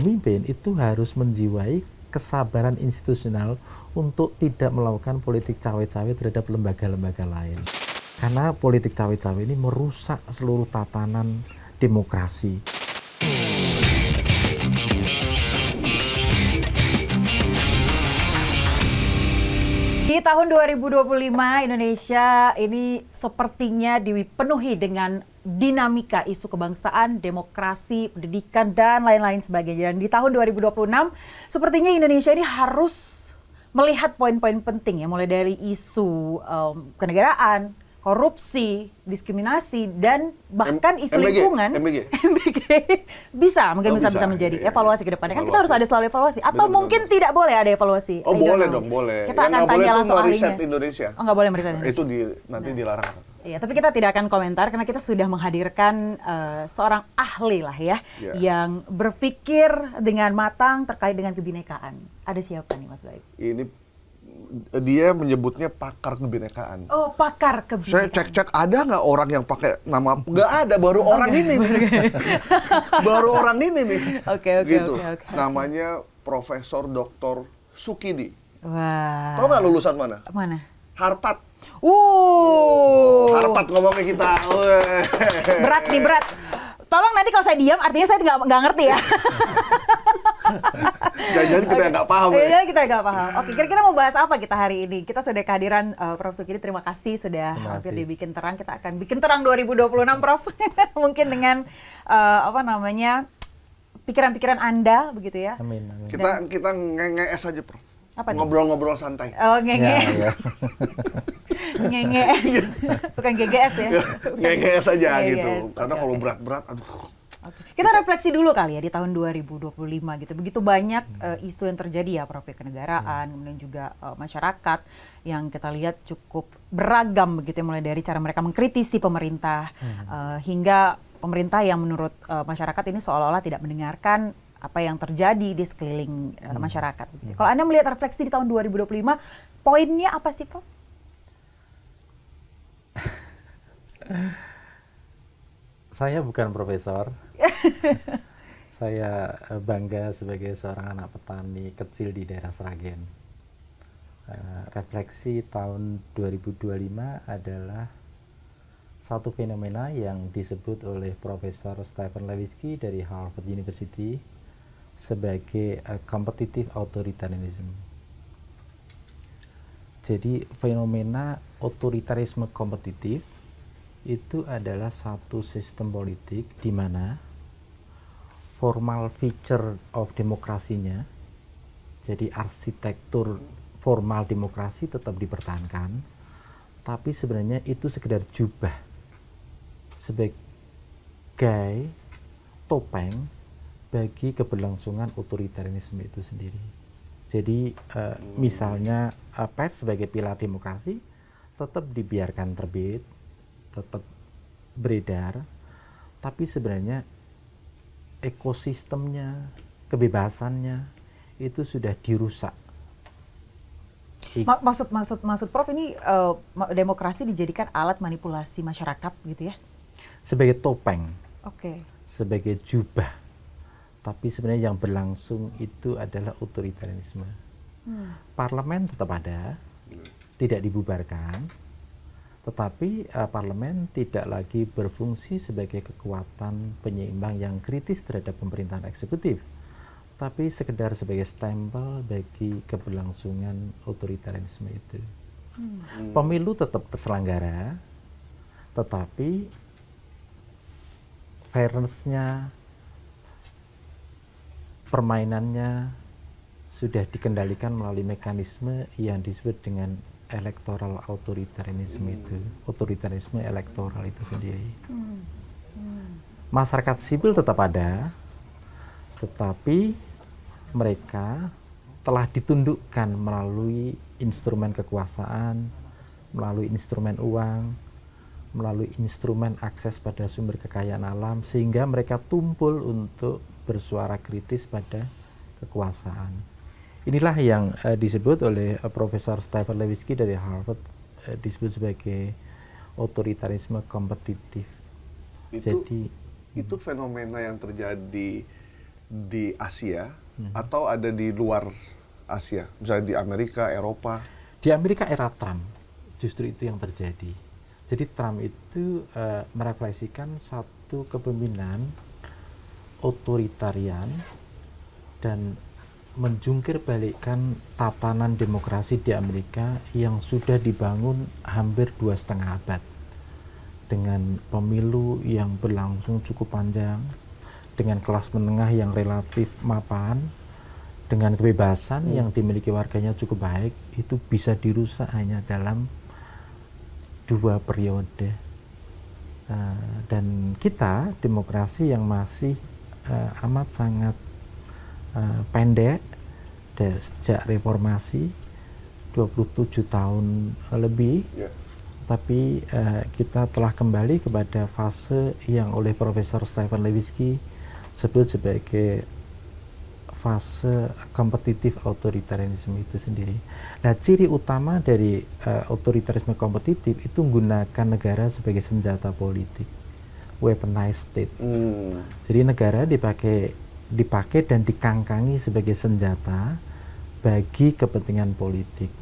pemimpin itu harus menjiwai kesabaran institusional untuk tidak melakukan politik cawe-cawe terhadap lembaga-lembaga lain. Karena politik cawe-cawe ini merusak seluruh tatanan demokrasi. Di tahun 2025 Indonesia ini sepertinya dipenuhi dengan dinamika isu kebangsaan, demokrasi, pendidikan, dan lain-lain sebagainya. Dan di tahun 2026 sepertinya Indonesia ini harus melihat poin-poin penting ya, mulai dari isu kenegaraan, korupsi, diskriminasi, dan bahkan isu lingkungan. MBG. bisa menjadi evaluasi ke depannya. Kan kita harus ada selalu evaluasi. Atau mungkin tidak boleh ada evaluasi. Oh boleh dong, boleh. Kita akan tanya langsung ahlinya. Indonesia. Oh, nggak boleh meriset Indonesia. Itu nanti dilarang. Iya, tapi kita tidak akan komentar karena kita sudah menghadirkan seorang ahli lah ya, yang berpikir dengan matang terkait dengan kebinekaan. Ada siapa nih Mas Baik? Ini dia menyebutnya pakar kebinekaan. Oh, pakar kebinekaan. Saya cek-cek ada nggak orang yang pakai nama? Nggak ada, baru orang ini nih. Baru orang ini nih. Oke. Namanya Profesor Dr. Sukidi. Wah. Tahu nggak lulusan mana? Mana? Harvard. Harvard ngomongnya kita. Berat. Tolong nanti kalau saya diam artinya saya nggak ngerti ya. Jangan-jangan kita nggak paham. Jangan kita nggak paham. Oke, kira-kira mau bahas apa kita hari ini? Kita sudah kehadiran Prof. Sukidi. Terima kasih sudah hampir dibikin terang. Kita akan bikin terang 2026, Prof. Mungkin dengan pikiran-pikiran Anda begitu ya. Amin. Kita nge-es aja, Prof. Apa ngobrol-ngobrol santai. Oh, nge-es. Ya. Nge-es. Bukan GGS ya. Nge-es aja gitu. Karena kalau berat-berat, aduh. Kita refleksi dulu kali ya di tahun 2025 gitu. Begitu banyak isu yang terjadi ya, Prof, kenegaraan, kemudian juga masyarakat yang kita lihat cukup beragam begitu ya, mulai dari cara mereka mengkritisi pemerintah hingga pemerintah yang menurut masyarakat ini seolah-olah tidak mendengarkan apa yang terjadi di sekeliling masyarakat begitu. Kalau Anda melihat refleksi di tahun 2025, poinnya apa sih, Prof? Saya bukan profesor. Saya bangga sebagai seorang anak petani kecil di daerah Sragen. Refleksi tahun 2025 adalah satu fenomena yang disebut oleh Profesor Stephen Lewitsky dari Harvard University sebagai competitive authoritarianism. Jadi fenomena otoritarisme kompetitif itu adalah satu sistem politik di mana formal feature of demokrasinya, jadi arsitektur formal demokrasi tetap dipertahankan, tapi sebenarnya itu sekedar jubah sebagai topeng bagi keberlangsungan otoritarianisme itu sendiri. Jadi misalnya pers sebagai pilar demokrasi tetap dibiarkan terbit, tetap beredar, tapi sebenarnya ekosistemnya, kebebasannya itu sudah dirusak. Maksud Prof ini demokrasi dijadikan alat manipulasi masyarakat gitu ya? Sebagai topeng, sebagai jubah, tapi sebenarnya yang berlangsung itu adalah otoritarianisme. Parlemen tetap ada, tidak dibubarkan. Tetapi parlemen tidak lagi berfungsi sebagai kekuatan penyeimbang yang kritis terhadap pemerintahan eksekutif, tapi sekedar sebagai stempel bagi keberlangsungan otoritarianisme itu. Pemilu tetap terselenggara, tetapi fairness-nya, permainannya sudah dikendalikan melalui mekanisme yang disebut dengan electoral authoritarianism itu, otoritarisme elektoral itu sendiri. Masyarakat sipil tetap ada, tetapi mereka telah ditundukkan melalui instrumen kekuasaan, melalui instrumen uang, melalui instrumen akses pada sumber kekayaan alam, sehingga mereka tumpul untuk bersuara kritis pada kekuasaan. Inilah yang disebut oleh Profesor Stephen Lewitsky dari Harvard, disebut sebagai otoritarisme kompetitif. Itu fenomena yang terjadi di Asia atau ada di luar Asia, misalnya di Amerika, Eropa? Di Amerika era Trump justru itu yang terjadi. Jadi Trump itu merefleksikan satu kepemimpinan otoritarian dan menjungkir balikkan tatanan demokrasi di Amerika yang sudah dibangun hampir 2,5 abad dengan pemilu yang berlangsung cukup panjang, dengan kelas menengah yang relatif mapan, dengan kebebasan yang dimiliki warganya cukup baik, itu bisa dirusak hanya dalam 2 periode. Dan kita demokrasi yang masih amat sangat pendek sejak reformasi 27 tahun lebih, tapi kita telah kembali kepada fase yang oleh Profesor Stephen Levitsky sebut sebagai fase kompetitif otoritarianisme itu sendiri. Nah, ciri utama dari otoritarisme kompetitif itu menggunakan negara sebagai senjata politik, weaponized state. Jadi negara dipakai dan dikangkangi sebagai senjata bagi kepentingan politik.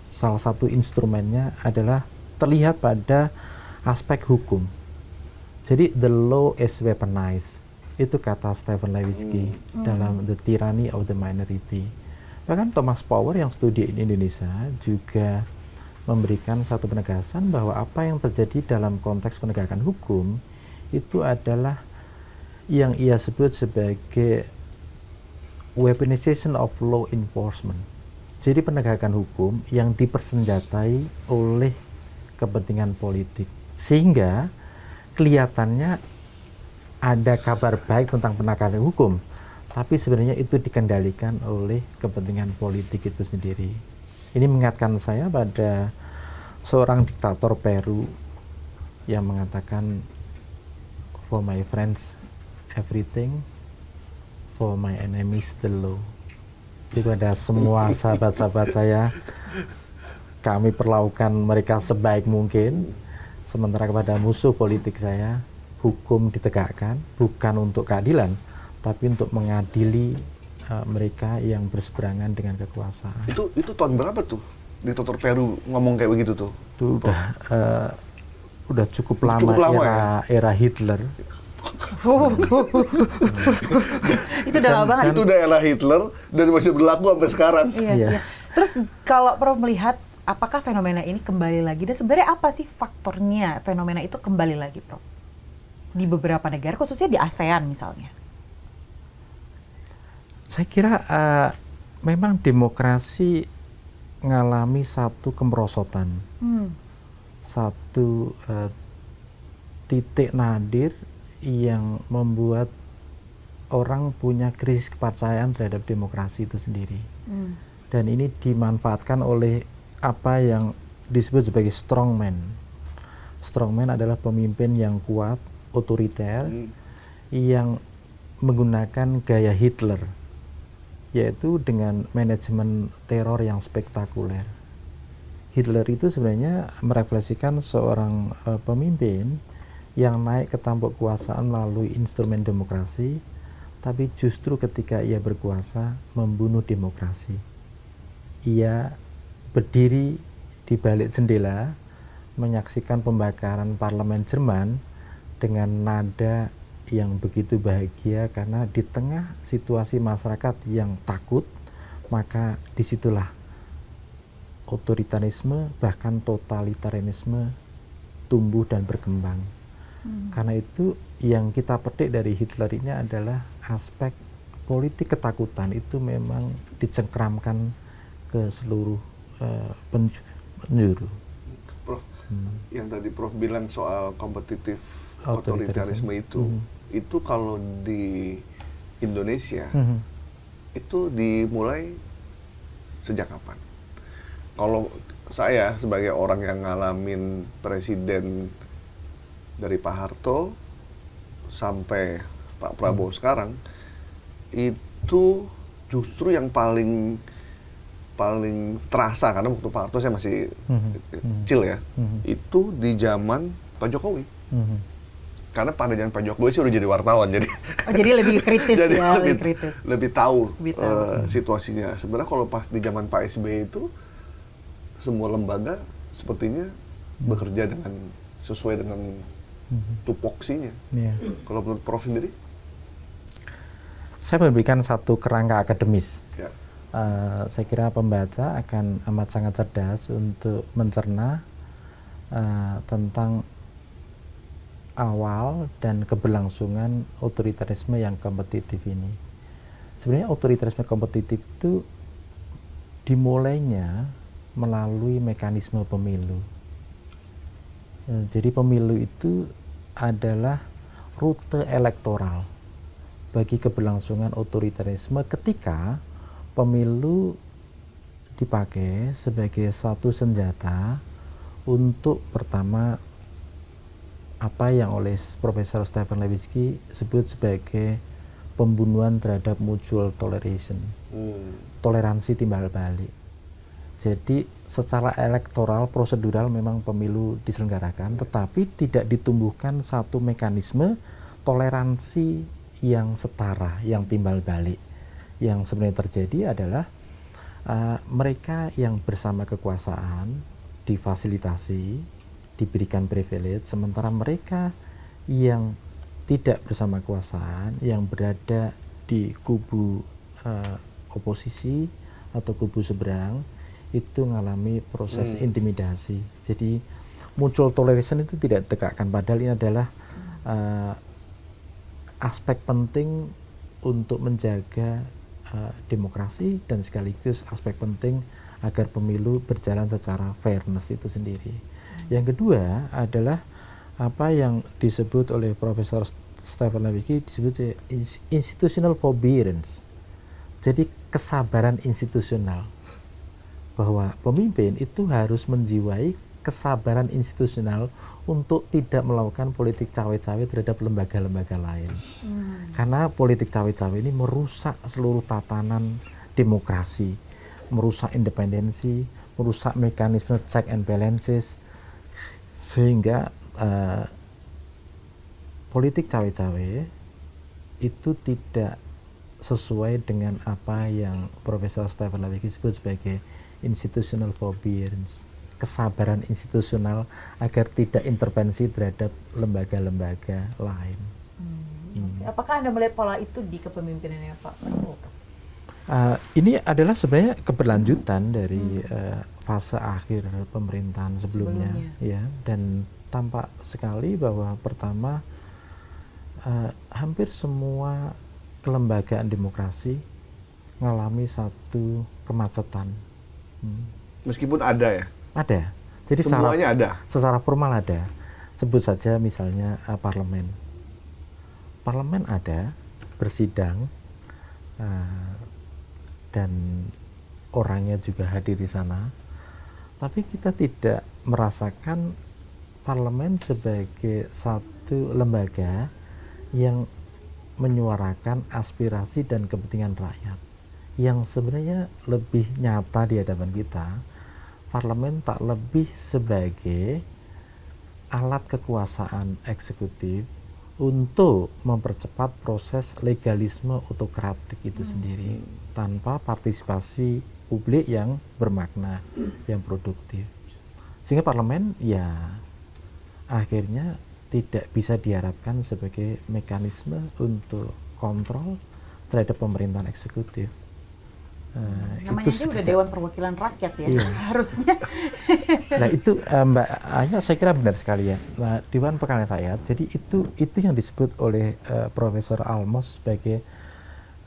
Salah satu instrumennya adalah terlihat pada aspek hukum. Jadi the law is weaponized. Itu kata Stephen Levitsky dalam The Tyranny of the Minority. Bahkan Thomas Power yang studi di Indonesia juga memberikan satu penegasan bahwa apa yang terjadi dalam konteks penegakan hukum itu adalah yang ia sebut sebagai weaponization of law enforcement. Jadi penegakan hukum yang dipersenjatai oleh kepentingan politik. Sehingga kelihatannya ada kabar baik tentang penegakan hukum, tapi sebenarnya itu dikendalikan oleh kepentingan politik itu sendiri. Ini mengingatkan saya pada seorang diktator Peru yang mengatakan, for my friends everything, for my enemies the law. Jadi pada semua sahabat-sahabat saya, kami perlakukan mereka sebaik mungkin, sementara kepada musuh politik saya, hukum ditegakkan bukan untuk keadilan, tapi untuk mengadili mereka yang berseberangan dengan kekuasaan. Itu tahun berapa tuh diktator Peru ngomong kayak begitu tuh? Itu udah cukup lama era Hitler. Itu udah lama banget. Itu udah era Hitler dan masih berlaku sampai sekarang. Iya. Terus kalau Prof melihat apakah fenomena ini kembali lagi, dan sebenarnya apa sih faktornya fenomena itu kembali lagi, Prof? Di beberapa negara, khususnya di ASEAN misalnya. Saya kira memang demokrasi ngalami satu kemerosotan, satu titik nadir yang membuat orang punya krisis kepercayaan terhadap demokrasi itu sendiri. Dan ini dimanfaatkan oleh apa yang disebut sebagai strongman. Strongman adalah pemimpin yang kuat, otoriter, yang menggunakan gaya Hitler, yaitu dengan manajemen teror yang spektakuler. Hitler itu sebenarnya merefleksikan seorang pemimpin yang naik ke tampuk kekuasaan melalui instrumen demokrasi, tapi justru ketika ia berkuasa membunuh demokrasi. Ia berdiri di balik jendela menyaksikan pembakaran parlemen Jerman dengan nada yang begitu bahagia, karena di tengah situasi masyarakat yang takut, maka disitulah otoritarisme bahkan totalitarisme tumbuh dan berkembang. Karena itu yang kita petik dari Hitler ini adalah aspek politik ketakutan itu memang dicengkramkan ke seluruh penjuru. Prof, yang tadi Prof bilang soal kompetitif otoritarisme itu kalau di Indonesia itu dimulai sejak kapan? Kalau saya sebagai orang yang ngalamin presiden dari Pak Harto sampai Pak Prabowo sekarang, itu justru yang paling terasa, karena waktu Pak Harto saya masih kecil ya, itu di zaman Pak Jokowi. Karena pada zaman Pak Jokowi sih udah jadi wartawan, jadi Oh, jadi lebih kritis jadi ya, lebih, lebih kritis. lebih tahu, Lebih tahu. situasinya. Sebenarnya kalau pas di zaman Pak SBY itu semua lembaga sepertinya bekerja dengan sesuai dengan tupoksinya. Iya. Kalau menurut Prof sendiri? Saya memberikan satu kerangka akademis. Ya. Saya kira pembaca akan amat sangat cerdas untuk mencerna tentang awal dan keberlangsungan otoritarisme yang kompetitif ini. Sebenarnya otoritarisme kompetitif itu dimulainya melalui mekanisme pemilu. Jadi pemilu itu adalah rute elektoral bagi keberlangsungan otoritarisme ketika pemilu dipakai sebagai satu senjata untuk pertama apa yang oleh Profesor Stephen Levitsky sebut sebagai pembunuhan terhadap mutual toleration, toleransi timbal balik. Jadi secara elektoral, prosedural memang pemilu diselenggarakan, tetapi tidak ditumbuhkan satu mekanisme toleransi yang setara, yang timbal balik. Yang sebenarnya terjadi adalah mereka yang bersama kekuasaan difasilitasi, diberikan privilege, sementara mereka yang tidak bersama kekuasaan, yang berada di kubu oposisi atau kubu seberang, itu mengalami proses intimidasi. Jadi mutual toleration itu tidak ditegakkan, padahal ini adalah aspek penting untuk menjaga demokrasi dan sekaligus aspek penting agar pemilu berjalan secara fairness itu sendiri. Yang kedua adalah apa yang disebut oleh Profesor Stephen Levitsky disebut institutional forbearance. Jadi kesabaran institusional, bahwa pemimpin itu harus menjiwai kesabaran institusional untuk tidak melakukan politik cawe-cawe terhadap lembaga-lembaga lain. Karena politik cawe-cawe ini merusak seluruh tatanan demokrasi, merusak independensi, merusak mekanisme check and balances, sehingga politik cawe-cawe itu tidak sesuai dengan apa yang Profesor Stephen Levitsky sebut sebagai institutional forbearance, kesabaran institusional agar tidak intervensi terhadap lembaga-lembaga lain. Apakah Anda melihat pola itu di kepemimpinannya Pak Prabowo? Ini adalah sebenarnya keberlanjutan dari fase akhir pemerintahan sebelumnya. Ya, dan tampak sekali bahwa pertama hampir semua kelembagaan demokrasi mengalami satu kemacetan. Meskipun ada ya? Ada. Jadi semuanya ada? Secara formal ada. Sebut saja misalnya parlemen. Parlemen ada, bersidang, dan orangnya juga hadir di sana. Tapi kita tidak merasakan parlemen sebagai satu lembaga yang menyuarakan aspirasi dan kepentingan rakyat. Yang sebenarnya lebih nyata di hadapan kita, parlemen tak lebih sebagai alat kekuasaan eksekutif untuk mempercepat proses legalisme otokratik itu sendiri tanpa partisipasi publik yang bermakna, yang produktif. Sehingga parlemen ya akhirnya tidak bisa diharapkan sebagai mekanisme untuk kontrol terhadap pemerintahan eksekutif. Namanya itu udah Dewan Perwakilan Rakyat ya, iya. Harusnya. Nah itu Mbak Anya saya kira benar sekali ya. Nah, Dewan Perwakilan Rakyat, jadi itu yang disebut oleh Profesor Almos sebagai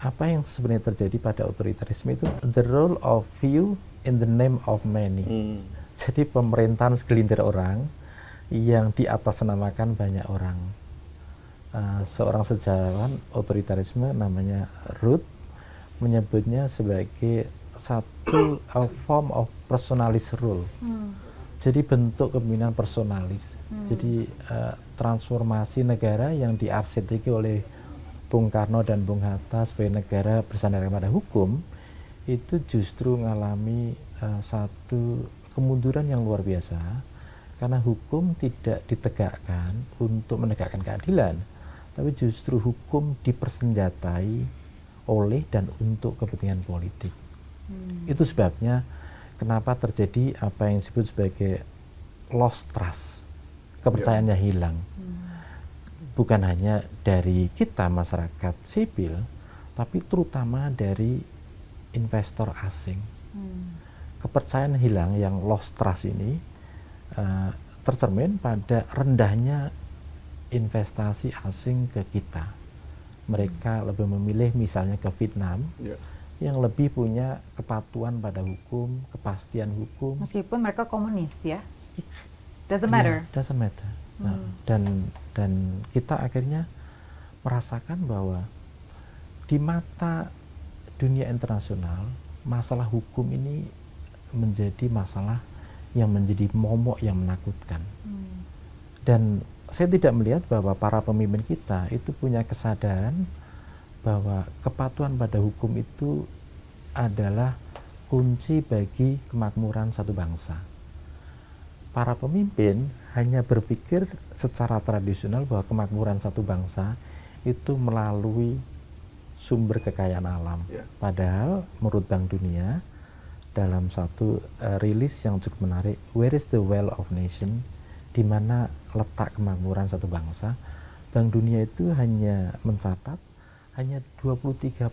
apa yang sebenarnya terjadi pada otoritarisme itu the role of few in the name of many. Jadi pemerintahan segelintir orang yang diatasnamakan banyak orang. Seorang sejarawan otoritarisme namanya Ruth menyebutnya sebagai satu form of personalist rule. Jadi bentuk kepemimpinan personalis. Jadi transformasi negara yang diarsiteki oleh Bung Karno dan Bung Hatta sebagai negara bersandar pada hukum itu justru mengalami satu kemunduran yang luar biasa Karena hukum tidak ditegakkan untuk menegakkan keadilan, tapi justru hukum dipersenjatai oleh dan untuk kepentingan politik. Itu sebabnya kenapa terjadi apa yang disebut sebagai lost trust, kepercayaannya hilang. Bukan hanya dari kita masyarakat sipil, tapi terutama dari investor asing. Kepercayaan hilang yang lost trust ini tercermin pada rendahnya investasi asing ke kita. Mereka lebih memilih misalnya ke Vietnam yang lebih punya kepatuhan pada hukum, kepastian hukum. Meskipun mereka komunis ya, doesn't matter. Yeah, doesn't matter. Nah, dan kita akhirnya merasakan bahwa di mata dunia internasional masalah hukum ini menjadi masalah yang menjadi momok yang menakutkan. Dan saya tidak melihat bahwa para pemimpin kita itu punya kesadaran bahwa kepatuhan pada hukum itu adalah kunci bagi kemakmuran satu bangsa. Para pemimpin hanya berpikir secara tradisional bahwa kemakmuran satu bangsa itu melalui sumber kekayaan alam. Padahal menurut Bank Dunia dalam satu rilis yang cukup menarik, Where is the Wealth of Nation, di mana letak kemakmuran satu bangsa, Bank Dunia itu hanya mencatat hanya 23%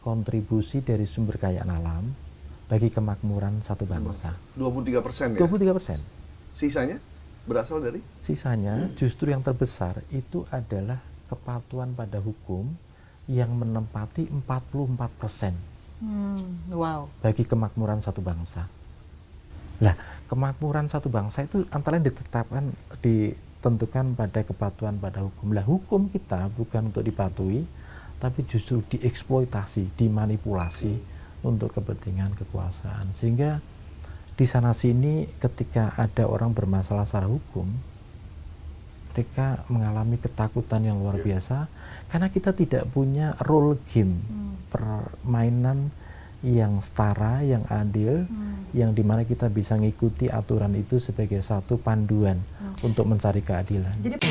kontribusi dari sumber kekayaan alam bagi kemakmuran satu bangsa. 23% ya? 23%. Sisanya berasal dari? Sisanya justru yang terbesar itu adalah kepatuhan pada hukum yang menempati 44%. Wow. Bagi kemakmuran satu bangsa. Lah, kemakmuran satu bangsa itu antara lain ditentukan pada kepatuhan pada hukum. Lah, hukum kita bukan untuk dipatuhi, tapi justru dieksploitasi, dimanipulasi untuk kepentingan kekuasaan. Sehingga di sana sini ketika ada orang bermasalah secara hukum, mereka mengalami ketakutan yang luar biasa karena kita tidak punya role game, permainan yang setara, yang adil, yang dimana kita bisa mengikuti aturan itu sebagai satu panduan untuk mencari keadilan. Jadi